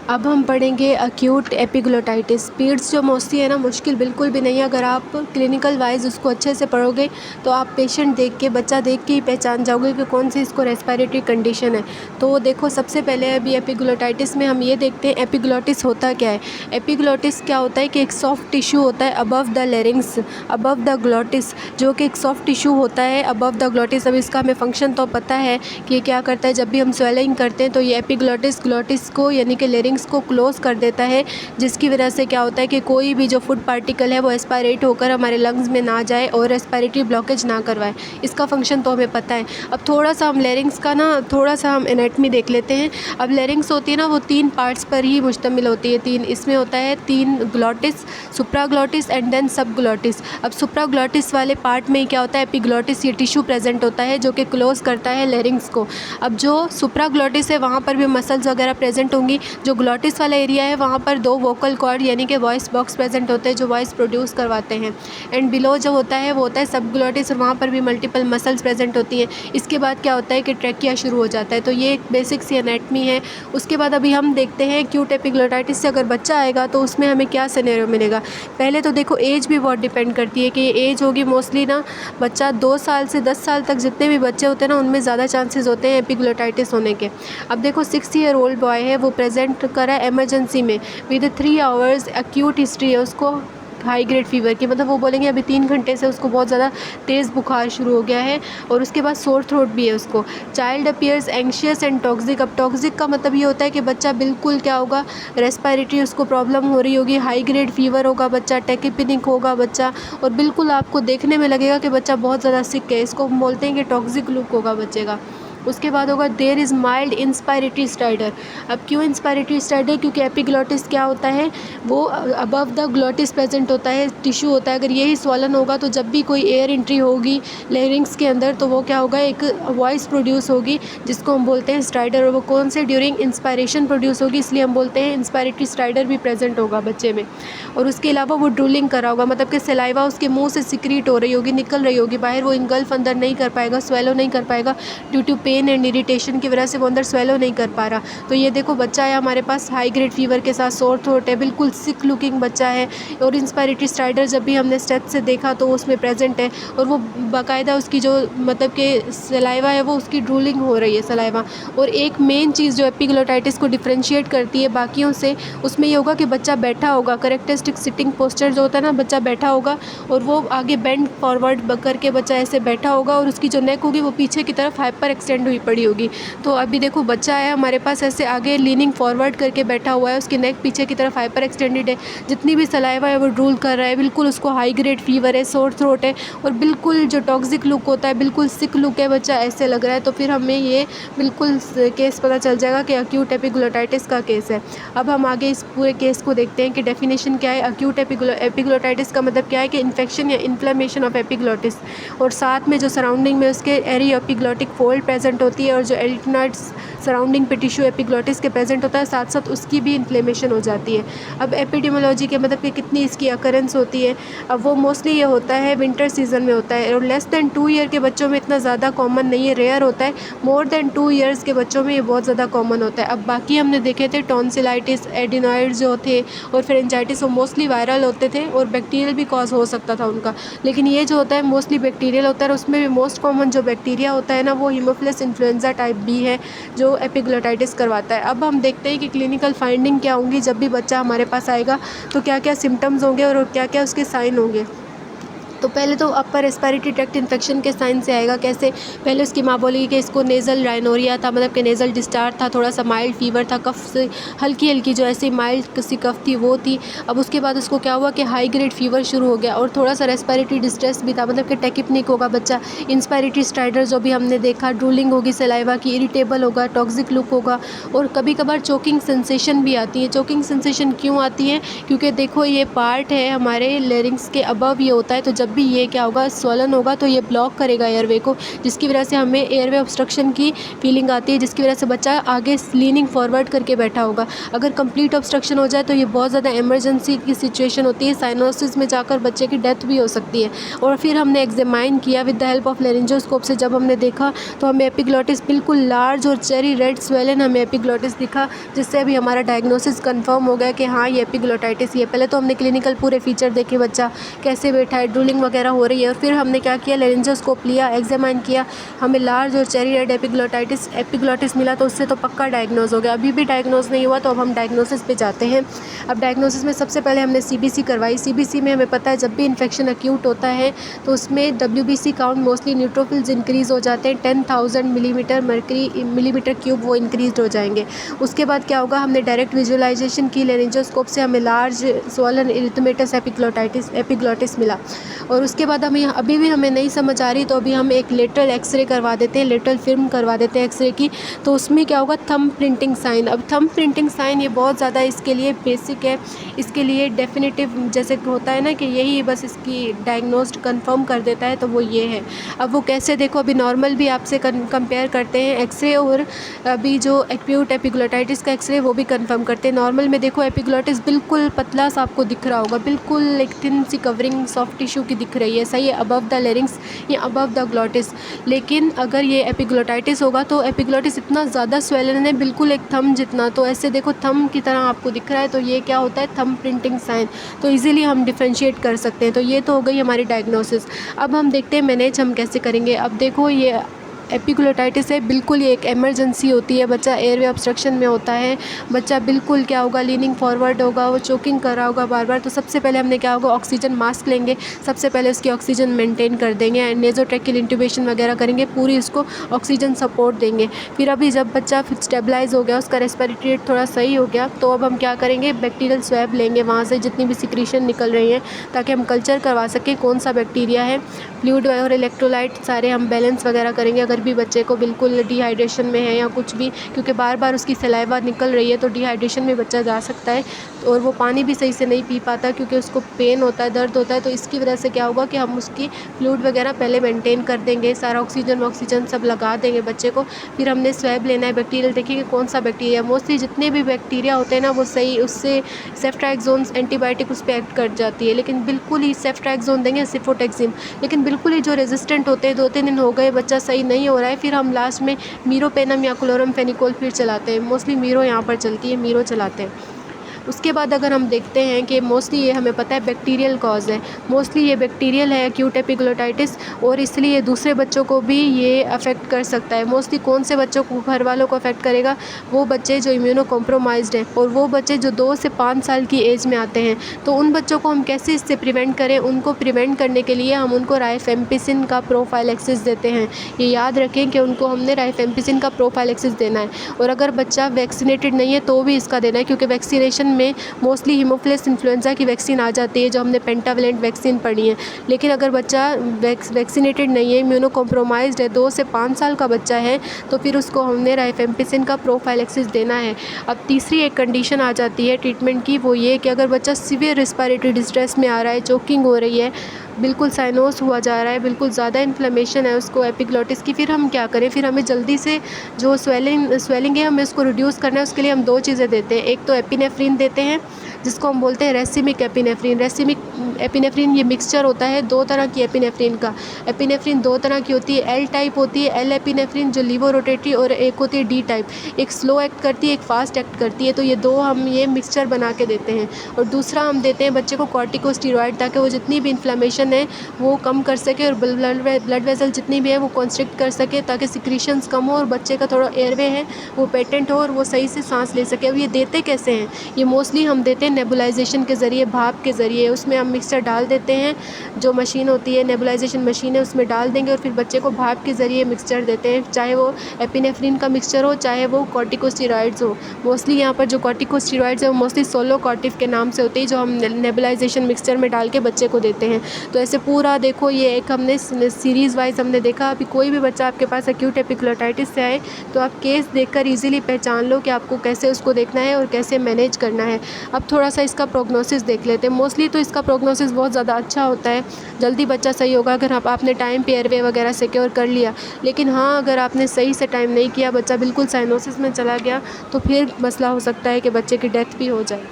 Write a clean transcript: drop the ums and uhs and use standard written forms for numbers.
अब हम पढ़ेंगे अक्यूट एपिग्लोटाइटिस। पीड्स जो मोस्टली है ना, मुश्किल बिल्कुल भी नहीं है। अगर आप क्लिनिकल वाइज उसको अच्छे से पढ़ोगे तो आप पेशेंट देख के, बच्चा देख के ही पहचान जाओगे कि कौन सी इसको रेस्पिरेटरी कंडीशन है। तो देखो, सबसे पहले अभी एपिग्लोटाइटिस में हम ये देखते हैं एपिग्लोटिस होता क्या है। एपिग्लोटिस क्या होता है कि एक सॉफ्ट टिश्यू होता है above the larynx, above the glottis, जो कि एक सॉफ्ट टिश्यू होता है अबव द ग्लोटिस। अब इसका हमें फंक्शन तो पता है कि ये क्या करता है। जब भी हम स्वेलिंग करते हैं तो ये एपिग्लोटिस ग्लोटिस को यानी कि लेरिंग्स को क्लोज कर देता है, जिसकी वजह से क्या होता है कि कोई भी जो फूड पार्टिकल है वो एस्पायरेट होकर हमारे लंग्स में ना जाए और रेस्पिरेटरी ब्लॉकेज ना करवाए। इसका फंक्शन तो हमें पता है। अब थोड़ा सा हम लेरिंग्स का ना थोड़ा सा हम एनाटमी देख लेते हैं। अब लेरिंग्स होती है ना, वो 3 पार्ट्स पर ही मुश्तमिल होती है। 3 इसमें होता है, 3 ग्लोटिस, सुप्राग्लोटिस एंड देन सबग्लोटिस। अब सुप्राग्लोटिस वाले पार्ट में क्या होता है, एपिग्लोटिस ये टिश्यू प्रेजेंट होता है जो कि क्लोज करता है लेरिंग्स को। अब जो सुप्राग्लोटिस है वहाँ पर भी मसल्स वगैरह प्रेजेंट होंगी। जो ग्लोटिस वाला एरिया है वहाँ पर 2 वोकल कॉर्ड यानी कि वॉइस बॉक्स प्रेजेंट होते हैं जो वॉइस प्रोड्यूस करवाते हैं। एंड बिलो जो होता है वो होता है सबग्लोटिस, और वहाँ पर भी मल्टीपल मसल्स प्रेजेंट होती हैं। इसके बाद क्या होता है कि ट्रैकिया शुरू हो जाता है। तो ये एक बेसिक सी एनाटमी है। उसके बाद अभी हम देखते हैं एक्यूट एपिग्लोटाइटिस से अगर बच्चा आएगा तो उसमें हमें क्या सिनेरियो मिलेगा। पहले तो देखो, एज भी बहुत डिपेंड करती है कि एज होगी मोस्टली ना, बच्चा 2 साल से 10 साल तक जितने भी बच्चे होते हैं ना, उनमें ज़्यादा चांसेस होते हैं एपिग्लोटाइटिस होने के। अब देखो, 6 ईयर ओल्ड बॉय है, वो प्रेजेंट करा इमरजेंसी में विद 3 आवर्स एक्यूट हिस्ट्री है उसको हाई ग्रेड फीवर की। मतलब वो बोलेंगे अभी 3 घंटे से उसको बहुत ज़्यादा तेज़ बुखार शुरू हो गया है, और उसके बाद सोर थ्रोट भी है उसको। Child appears anxious and toxic. अब टॉक्सिक का मतलब ये होता है कि बच्चा बिल्कुल क्या होगा, रेस्पिरेटरी उसको प्रॉब्लम हो रही होगी, हाई ग्रेड फीवर होगा बच्चा, टेकिपिनिक होगा बच्चा, और बिल्कुल आपको देखने में लगेगा कि बच्चा बहुत ज़्यादा सिक है। इसको हम बोलते हैं कि टॉक्सिक लुक होगा बच्चे का। उसके बाद होगा देयर इज़ माइल्ड इंस्पायरेटरी स्टाइडर। अब क्यों इंस्पायरेटरी स्टाइडर, क्योंकि एपिग्लोटिस क्या होता है, वो अबव द ग्लोटिस प्रेजेंट होता है, टिश्यू होता है। अगर यही स्वॉलन होगा तो जब भी कोई एयर एंट्री होगी लेरिंग्स के अंदर तो वो क्या होगा, एक वॉइस प्रोड्यूस होगी जिसको हम बोलते हैं स्टाइडर। और वो कौन से, ड्यूरिंग इंस्पायरेशन प्रोड्यूस होगी, इसलिए हम बोलते हैं इंस्पायरेटरी स्टाइडर भी प्रेजेंट होगा बच्चे में। और उसके अलावा वो ड्रूलिंग करा होगा, मतलब कि सलाइवा उसके मुँह से सिक्रीट हो रही होगी, निकल रही होगी बाहर, वो इनगल्फ अंदर नहीं कर पाएगा, स्वेलो नहीं कर पाएगा due to pain and irritation की वजह से वो अंदर स्वेलो नहीं कर पा रहा। तो ये देखो, बच्चा है हमारे पास हाई ग्रेड फीवर के साथ, सोर थ्रोट है, बिल्कुल सिक लुकिंग बच्चा है। और इंस्पायरेटरी स्टाइडर जब भी हमने स्टेथ से देखा तो उसमें प्रेजेंट है, और वो बाकायदा उसकी जो मतलब कि सलाइवा है वो उसकी ड्रूलिंग हो रही है सलाइवा। और एक मेन चीज़ जो एपिग्लोटाइटिस को डिफ्रेंशिएट करती है बाकियों से, उसमें ये होगा कि बच्चा बैठा होगा, करेक्टरिस्टिक सिटिंग पोस्चर जो होता है ना, बच्चा बैठा होगा और वो आगे बेंड फॉरवर्ड करके बच्चा ऐसे बैठा होगा, और उसकी जो नेक होगी वो पीछे की तरफ हाइपर एक्सटेंड हुई पड़ी होगी। तो अभी देखो, बच्चा है हमारे पास ऐसे आगे लीनिंग फॉरवर्ड करके बैठा हुआ है, उसकी नेक पीछे की तरफ हाइपर एक्सटेंडेड है, जितनी भी सलाइवा है वो ड्रूल कर रहा है, बिल्कुल उसको हाई ग्रेड फीवर है, सोर थ्रोट है, और बिल्कुल जो टॉक्सिक लुक होता है, बिल्कुल सिक लुक है, बच्चा ऐसे लग रहा है। तो फिर हमें ये बिल्कुल केस पता चल जाएगा कि अक्यूट एपिग्लोटाइटिस का केस है। अब हम आगे इस पूरे केस को देखते हैं कि डेफिनेशन क्या है। अक्यूट एपिग्लोटाइटिस का मतलब क्या है कि इन्फेक्शन या इन्फ्लेमेशन ऑफ एपिग्लोटिस, और साथ में जो सराउंडिंग में उसके एरी एपिग्लोटिक फोल्ड प्रेजेंट होती है, और जो एरिथनॉइड्स सराउंडिंग पे टिश्यू एपिग्लोटिस के प्रेजेंट होता है, साथ साथ उसकी भी इन्फ्लेमेशन हो जाती है। अब एपिडेमियोलॉजी के मतलब कि कितनी इसकी अकरेंस होती है। अब वो मोस्टली ये होता है विंटर सीजन में होता है, और लेस दैन 2 ईयर के बच्चों में इतना ज़्यादा कॉमन नहीं है, रेयर होता है। मोर देन 2 ईयर्स के बच्चों में ये बहुत ज़्यादा कॉमन होता है। अब बाकी हमने देखे थे टॉन्सिलाइटिस, एडिनॉइड्स जो थे, और फेरेंजाइटिस, वो मोस्टली वायरल होते थे और बैक्टीरियल भी कॉज हो सकता था उनका। लेकिन ये जो होता है मोस्टली बैक्टीरियल होता है, और उसमें भी मोस्ट कॉमन जो बैक्टीरिया होता है ना, वो हीमोफिलस इन्फ्लुएंजा टाइप बी है जो एपिग्लोटाइटिस करवाता है। अब हम देखते हैं कि क्लिनिकल फाइंडिंग क्या होंगी जब भी बच्चा हमारे पास आएगा, तो क्या क्या सिम्टम्स होंगे और क्या क्या उसके साइन होंगे। तो पहले तो अपर रेस्पिरेटरी ट्रैक्ट इन्फेक्शन के साइन से आएगा। कैसे, पहले उसकी माँ बोलेगी कि इसको नेज़ल राइनोरिया था, मतलब कि नेज़ल डिस्चार्ज था, थोड़ा सा माइल्ड फीवर था, कफ से हल्की हल्की जो ऐसी माइल्ड सी कफ थी वो थी। अब उसके बाद उसको क्या हुआ कि हाई ग्रेड फीवर शुरू हो गया, और थोड़ा सा रेस्पिरेटरी डिस्ट्रेस भी था, मतलब कि टेकिपनिक होगा बच्चा, इंस्पायरेटरी स्टाइडर जो भी हमने देखा, ड्रूलिंग होगी सलाइवा की, इरिटेबल होगा, टॉक्सिक लुक होगा, और कभी कभार चोकिंग सेंसेशन भी आती है। चोकिंग सेंसेशन क्यों आती है, क्योंकि देखो ये पार्ट है हमारे लेरिंग्स के अबव ये होता है, तो जब भी ये क्या होगा, स्वलन होगा तो ये ब्लॉक करेगा एयरवे को, जिसकी वजह से हमें एयरवे ऑब्स्ट्रक्शन की फीलिंग आती है, जिसकी वजह से बच्चा आगे लीनिंग फॉरवर्ड करके बैठा होगा। अगर कंप्लीट ऑब्स्ट्रक्शन हो जाए तो ये बहुत ज़्यादा इमरजेंसी की सिचुएशन होती है, साइनोसिस में जाकर बच्चे की डेथ भी हो सकती है। और फिर हमने एग्जामाइन किया with the help of laryngoscope से, जब हमने देखा तो हमें एपिग्लॉटिस बिल्कुल लार्ज और चेरी रेड स्वेलन हमें एपिग्लॉटिस दिखा, जिससे अभी हमारा डायग्नोसिस कंफर्म हो गया कि हाँ ये एपिग्लॉटाइटिस ये। पहले तो हमने क्लिनिकल पूरे फीचर देखे, बच्चा कैसे बैठा है, ड्रूलिंग वगैरह हो रही है, और फिर हमने क्या किया, लेरिंजोस्कोप लिया, एग्जामाइन किया, हमें लार्ज और चेरी रेड एपिग्लॉटिस मिला, तो उससे तो पक्का डायग्नोज हो गया। अभी भी डायग्नोज नहीं हुआ तो अब हम डायग्नोसिस पे जाते हैं। अब डायग्नोसिस में सबसे पहले हमने सीबीसी करवाई। सीबीसी में हमें पता है जब भी इन्फेक्शन एक्यूट होता है तो उसमें WBC count mostly neutrophils increase हो जाते हैं, 10,000 मिलीमीटर क्यूब वो इंक्रीज़ हो जाएंगे। उसके बाद क्या होगा, हमने डायरेक्ट विजुअलाइजेशन की लेरिंजोस्कोप से, हमें लार्ज स्वॉलन इरिथमेटस एपिग्लॉटिस मिला। और उसके बाद हमें अभी भी हमें नहीं समझ आ रही तो अभी हम एक लेटरल एक्सरे करवा देते हैं, लेटरल फिल्म करवा देते हैं एक्सरे की। तो उसमें क्या होगा, थंब प्रिंटिंग साइन। अब थंब प्रिंटिंग साइन ये बहुत ज़्यादा इसके लिए बेसिक है, इसके लिए डेफिनेटिव जैसे होता है ना कि यही बस इसकी डायग्नोस्ड कंफर्म कर देता है, तो वो ये है। अब वो कैसे, देखो अभी नॉर्मल भी आपसे कंपेयर करते हैं एक्सरे, और अभी जो एक्यूट एपिग्लॉटाइटिस का एक्सरे वो भी कंफर्म करते हैं। नॉर्मल में देखो एपिग्लॉटिस बिल्कुल पतला सा आपको दिख रहा होगा, बिल्कुल एक थिन सी कवरिंग सॉफ्ट टिश्यू की दिख रही है, सही है, अबव द लेरिंग्स या अबव द ग्लॉटिस। लेकिन अगर ये एपिग्लॉटाइटिस होगा तो एपिग्लॉटिस इतना ज़्यादा स्वेलन है, बिल्कुल एक थंब जितना, तो ऐसे देखो थंब की तरह आपको दिख रहा है, तो ये क्या होता है, थंब प्रिंटिंग साइन। तो इजीली हम डिफरेंशिएट कर सकते हैं। तो ये तो हो गई हमारी डायग्नोसिस। अब हम देखते हैं मैनेज हम कैसे करेंगे। अब देखो ये एपिग्लॉटाइटिस है, बिल्कुल ये एक इमरजेंसी होती है, बच्चा एयरवे ऑब्स्ट्रक्शन में होता है, बच्चा बिल्कुल क्या होगा, लीनिंग फॉरवर्ड होगा, वो चोकिंग कर रहा होगा बार बार। तो सबसे पहले हमने क्या होगा, ऑक्सीजन मास्क लेंगे, सबसे पहले उसकी ऑक्सीजन मेंटेन कर देंगे एंड नेज़ोट्रैकियल इंट्यूबेशन वगैरह करेंगे, पूरी उसको ऑक्सीजन सपोर्ट देंगे। फिर अभी जब बच्चा स्टेबलाइज हो गया, उसका रेस्पिरेटरी रेट थोड़ा सही हो गया, तो अब हम क्या करेंगे, बैक्टीरियल स्वैब लेंगे, वहाँ से जितनी भी सिक्रीशन निकल रही हैं, ताकि हम कल्चर करवा सकें कौन सा बैक्टीरिया है। फ्लूइड और इलेक्ट्रोलाइट सारे हम बैलेंस वगैरह करेंगे, अगर भी बच्चे को बिल्कुल डिहाइड्रेशन में है या कुछ भी, क्योंकि बार बार उसकी सलाइवा निकल रही है तो डिहाइड्रेशन में बच्चा जा सकता है, और वो पानी भी सही से नहीं पी पाता क्योंकि उसको पेन होता है, दर्द होता है। तो इसकी वजह से क्या होगा कि हम उसकी फ्लूइड वगैरह पहले मेंटेन कर देंगे, सारा ऑक्सीजन सब लगा देंगे बच्चे को। फिर हमने स्वैब लेना है, बैक्टीरियल देखिए कि कौन सा बैक्टीरिया, मोस्टली जितने भी बैक्टीरिया होते हैं ना वो सही, उससे सेफ्ट्राक्सोन एंटीबायोटिक उस पर एक्ट कर जाती है, लेकिन बिल्कुल ही सेफ्ट्राक्सोन देंगे, सिफोटेक्सिम, लेकिन बिल्कुल ही जो रेजिस्टेंट होते हैं, 2-3 दिन हो गए बच्चा सही नहीं हो रहा है, फिर हम लास्ट में मीरोपेनम या क्लोरमफेनिकोल फिर चलाते हैं। मोस्टली मीरो यहाँ पर चलती है, मीरो चलाते हैं। उसके बाद अगर हम देखते हैं कि मोस्टली ये हमें पता है बैक्टीरियल कॉज है, मोस्टली ये बैक्टीरियल है एक्यूट एपिग्लॉटाइटिस, और इसलिए दूसरे बच्चों को भी ये अफेक्ट कर सकता है। मोस्टली कौन से बच्चों को, घर वालों को अफेक्ट करेगा, वो बच्चे जो इम्यूनो कॉम्प्रोमाइज्ड हैं, और वो बच्चे जो 2 से 5 साल की एज में आते हैं। तो उन बच्चों को हम कैसे इससे प्रिवेंट करें, उनको प्रिवेंट करने के लिए हम उनको राइफेम्पिसिन का प्रोफाइलैक्सिस देते हैं। ये याद रखें कि उनको हमने राइफेम्पिसिन का प्रोफाइलैक्सिस देना है, और अगर बच्चा वैक्सीनेटेड नहीं है तो भी इसका देना है, क्योंकि वैक्सीनेशन में मोस्टली हीमोफिलस इन्फ्लुएंजा की वैक्सीन आ जाती है, जो हमने पेंटावेलेंट वैक्सीन पढ़ी है। लेकिन अगर बच्चा वैक्सीनेटेड नहीं है, इम्यूनो कॉम्प्रोमाइज्ड है, 2 से 5 साल का बच्चा है, तो फिर उसको हमने राइफेम्पिसिन का प्रोफाइलैक्सिस देना है। अब तीसरी एक कंडीशन आ जाती है ट्रीटमेंट की, वो ये कि अगर बच्चा सीवियर रिस्पिरेटरी डिस्ट्रेस में आ रहा है, चोकिंग हो रही है, बिल्कुल साइनोस हुआ जा रहा है, बिल्कुल ज़्यादा इन्फ्लेमेशन है उसको एपिग्लॉटिस की, फिर हम क्या करें, फिर हमें जल्दी से जो स्वेलिंग है हमें उसको रिड्यूस करना है। उसके लिए हम 2 चीज़ें देते हैं, एक तो एपिनेफ्रिन देते हैं, जिसको हम बोलते हैं रेसिमिक एपिनेफ्रिन। रेसिमिक एपिनेफ्रिन ये मिक्सचर होता है 2 तरह की एपिनेफ्रिन का। एपिनेफ्रिन 2 तरह की होती है, एल टाइप होती है, एल एपिनेफ्रिन जो लीवो रोटेटरी, और एक होती है डी टाइप, एक स्लो एक्ट करती है, एक फास्ट एक्ट करती है। तो ये 2 हम ये मिक्सचर बना के देते हैं। और दूसरा हम देते हैं बच्चे को कॉर्टिकोस्टेरॉइड, ताकि वो जितनी भी इन्फ्लेमेशन है वो कम कर सके, और ब्लड वेसल जितनी भी है वो कॉन्स्ट्रिक्ट कर सके, ताकि सिक्रीशंस कम हो और बच्चे का थोड़ा एयरवे है वो पेटेंट हो और वो सही से सांस ले सके। अब ये देते कैसे हैं, ये मोस्टली हम देते हैं नेबुलाइजेशन के ज़रिए, भाप के ज़रिए। उसमें हम मिक्सचर डाल देते हैं, जो मशीन होती है नेबुलाइजेशन मशीन है, उसमें डाल देंगे और फिर बच्चे को भाप के ज़रिए मिक्सचर देते हैं, चाहे वो एपिनेफ्रिन का मिक्सचर हो, चाहे वो कॉर्टिकोस्टेरॉइड्स हो। मोस्टली यहाँ पर जो कॉर्टिकोस्टेरॉइड्स है वो मोस्टली सोलोकॉर्टिव के नाम से होते हैं, जो हम नेबुलाइजेशन मिक्सचर में डाल के बच्चे को देते हैं। तो ऐसे पूरा देखो, ये एक हमने सीरीज़ वाइज हमने देखा। अभी कोई भी बच्चा आपके पास एक्यूट एपिग्लॉटाइटिस से आए तो आप केस देखकर इजीली पहचान लो कि आपको कैसे उसको देखना है और कैसे मैनेज करना है। अब थोड़ा थोड़ा सा इसका प्रोग्नोसिस देख लेते हैं। मोस्टली तो इसका प्रोग्नोसिस बहुत ज़्यादा अच्छा होता है, जल्दी बच्चा सही होगा अगर आपने टाइम पे एयरवे वगैरह सिक्योर कर लिया। लेकिन हाँ, अगर आपने सही से टाइम नहीं किया, बच्चा बिल्कुल साइनोसिस में चला गया, तो फिर मसला हो सकता है कि बच्चे की डेथ भी हो जाए।